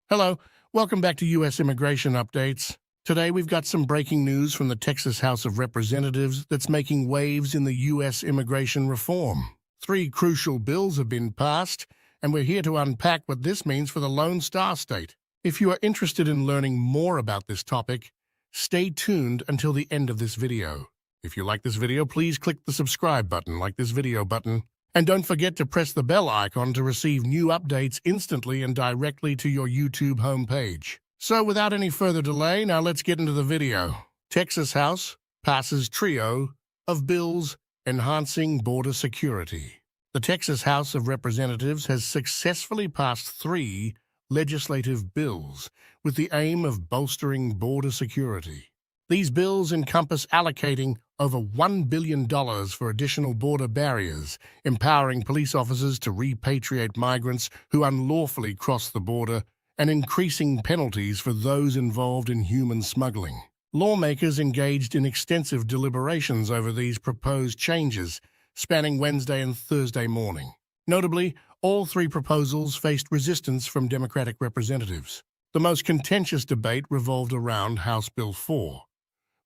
Hello, welcome back to U.S. Immigration Updates. Today we've got some breaking news from the Texas House of Representatives that's making waves in the U.S. immigration reform. Three crucial bills have been passed, and we're here to unpack what this means for the Lone Star State. If you are interested in learning more about this topic, stay tuned until the end of this video. If you like this video, please click the subscribe button, like this video button. And don't forget to press the bell icon to receive new updates instantly and directly to your YouTube homepage. So without any further delay, now let's get into the video. Texas House passes trio of bills enhancing border security. The Texas House of Representatives has successfully passed three legislative bills with the aim of bolstering border security. These bills encompass allocating over $1 billion for additional border barriers, empowering police officers to repatriate migrants who unlawfully cross the border, and increasing penalties for those involved in human smuggling. Lawmakers engaged in extensive deliberations over these proposed changes, spanning Wednesday and Thursday morning. Notably, all three proposals faced resistance from Democratic representatives. The most contentious debate revolved around House Bill 4,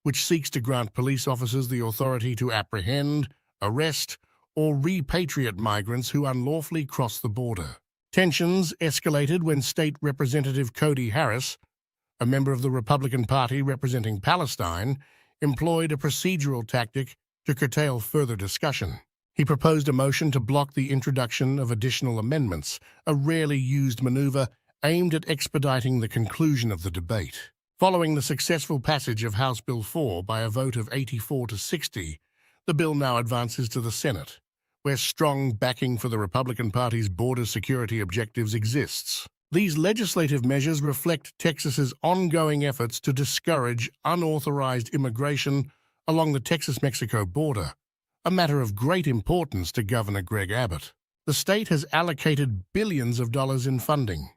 which seeks to grant police officers the authority to apprehend, arrest, or repatriate migrants who unlawfully cross the border. Tensions escalated when State Representative Cody Harris, a member of the Republican Party representing Palestine, employed a procedural tactic to curtail further discussion. He proposed a motion to block the introduction of additional amendments, a rarely used maneuver aimed at expediting the conclusion of the debate. Following the successful passage of House Bill 4 by a vote of 84 to 60, the bill now advances to the Senate, where strong backing for the Republican Party's border security objectives exists. These legislative measures reflect Texas's ongoing efforts to discourage unauthorized immigration along the Texas-Mexico border, a matter of great importance to Governor Greg Abbott. The state has allocated billions of dollars in funding,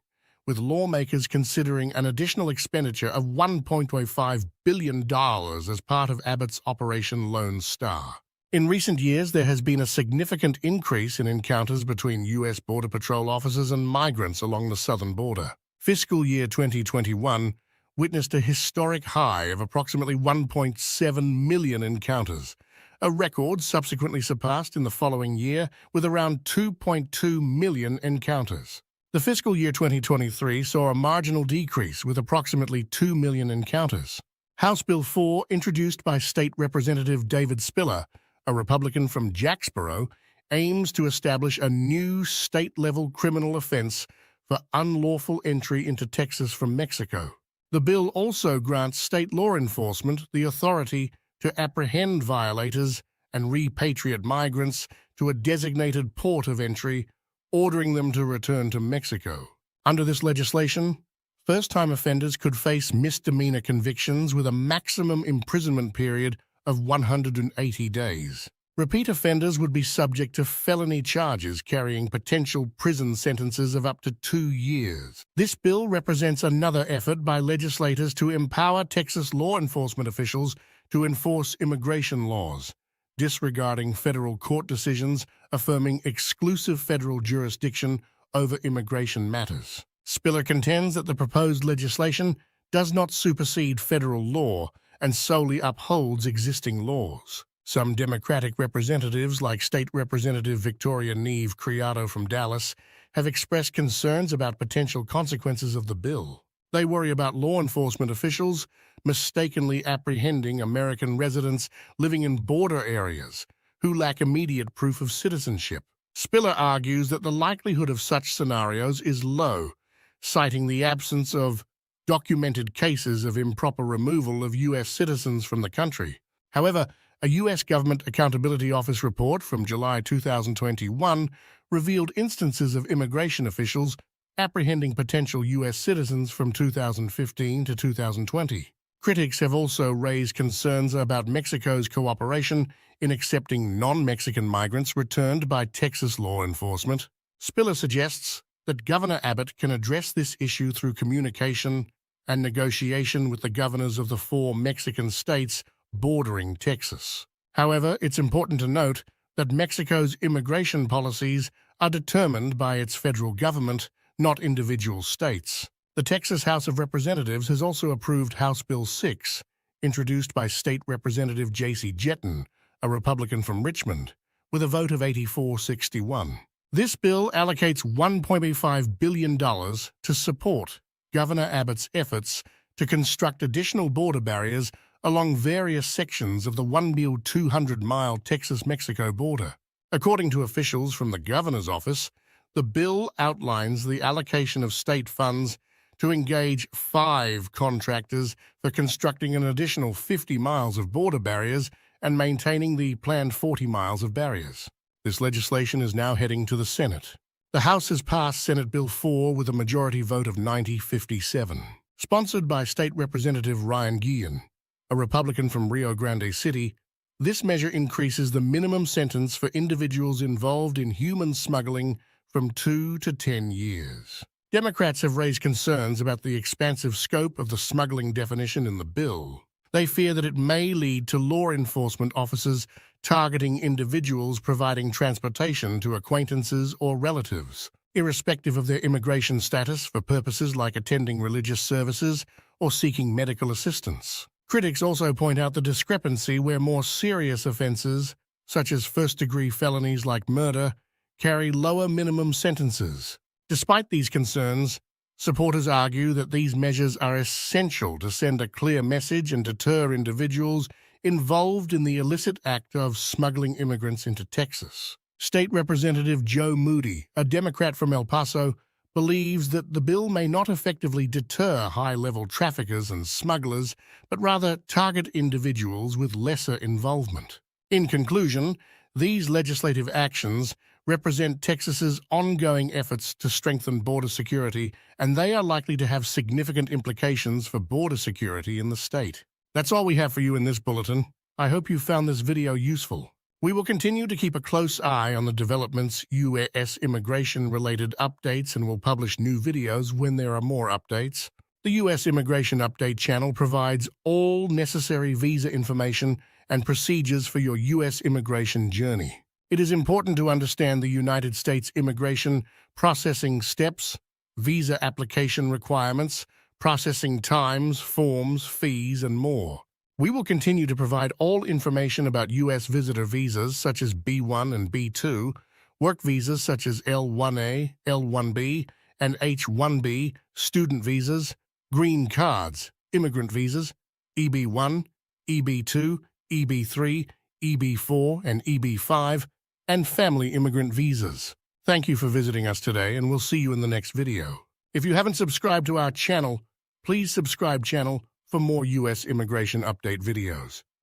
with lawmakers considering an additional expenditure of $1.05 billion as part of Abbott's Operation Lone Star. In recent years, there has been a significant increase in encounters between U.S. Border Patrol officers and migrants along the southern border. Fiscal year 2021 witnessed a historic high of approximately 1.7 million encounters, a record subsequently surpassed in the following year with around 2.2 million encounters. The fiscal year 2023 saw a marginal decrease with approximately 2 million encounters. House Bill 4, introduced by State Representative David Spiller, a Republican from Jacksboro, aims to establish a new state-level criminal offense for unlawful entry into Texas from Mexico. The bill also grants state law enforcement the authority to apprehend violators and repatriate migrants to a designated port of entry, ordering them to return to Mexico. Under this legislation, first-time offenders could face misdemeanor convictions with a maximum imprisonment period of 180 days. Repeat offenders would be subject to felony charges carrying potential prison sentences of up to 2 years. This bill represents another effort by legislators to empower Texas law enforcement officials to enforce immigration laws, disregarding federal court decisions affirming exclusive federal jurisdiction over immigration matters. Spiller contends that the proposed legislation does not supersede federal law and solely upholds existing laws. Some Democratic representatives, like State Representative Victoria Neve Criado from Dallas, have expressed concerns about potential consequences of the bill. They worry about law enforcement officials mistakenly apprehending American residents living in border areas who lack immediate proof of citizenship. Spiller argues that the likelihood of such scenarios is low, citing the absence of documented cases of improper removal of U.S. citizens from the country. However, a U.S. Government Accountability Office report from July 2021 revealed instances of immigration officials apprehending potential U.S. citizens from 2015 to 2020. Critics have also raised concerns about Mexico's cooperation in accepting non-Mexican migrants returned by Texas law enforcement. Spiller suggests that Governor Abbott can address this issue through communication and negotiation with the governors of the 4 Mexican states bordering Texas. However, it's important to note that Mexico's immigration policies are determined by its federal government, not individual states. The Texas House of Representatives has also approved House Bill 6, introduced by State Representative J.C. Jetton, a Republican from Richmond, with a vote of 84-61. This bill allocates $1.5 billion to support Governor Abbott's efforts to construct additional border barriers along various sections of the 200-mile Texas-Mexico border. According to officials from the governor's office, the bill outlines the allocation of state funds to engage 5 contractors for constructing an additional 50 miles of border barriers and maintaining the planned 40 miles of barriers. This legislation is now heading to the Senate. The House has passed Senate Bill 4 with a majority vote of 90-57. Sponsored by State Representative Ryan Guillen, a Republican from Rio Grande City, this measure increases the minimum sentence for individuals involved in human smuggling from 2 to 10 years. Democrats have raised concerns about the expansive scope of the smuggling definition in the bill. They fear that it may lead to law enforcement officers targeting individuals providing transportation to acquaintances or relatives, irrespective of their immigration status, for purposes like attending religious services or seeking medical assistance. Critics also point out the discrepancy where more serious offenses, such as first-degree felonies like murder, carry lower minimum sentences. Despite these concerns, supporters argue that these measures are essential to send a clear message and deter individuals involved in the illicit act of smuggling immigrants into Texas. State Representative Joe Moody, a Democrat from El Paso, believes that the bill may not effectively deter high-level traffickers and smugglers, but rather target individuals with lesser involvement. In conclusion, these legislative actions represent Texas's ongoing efforts to strengthen border security, and they are likely to have significant implications for border security in the state. That's all we have for you in this bulletin. I hope you found this video useful. We will continue to keep a close eye on the developments, U.S. immigration-related updates, and will publish new videos when there are more updates. The U.S. Immigration Update channel provides all necessary visa information and procedures for your U.S. immigration journey. It is important to understand the United States immigration processing steps, visa application requirements, processing times, forms, fees, and more. We will continue to provide all information about U.S. visitor visas such as B1 and B2, work visas such as L1A, L1B, and H1B, student visas, green cards, immigrant visas, EB1, EB2, EB3, EB4, and EB5, and family immigrant visas. Thank you for visiting us today, and we'll see you in the next video. If you haven't subscribed to our channel, please subscribe channel for more U.S. immigration update videos.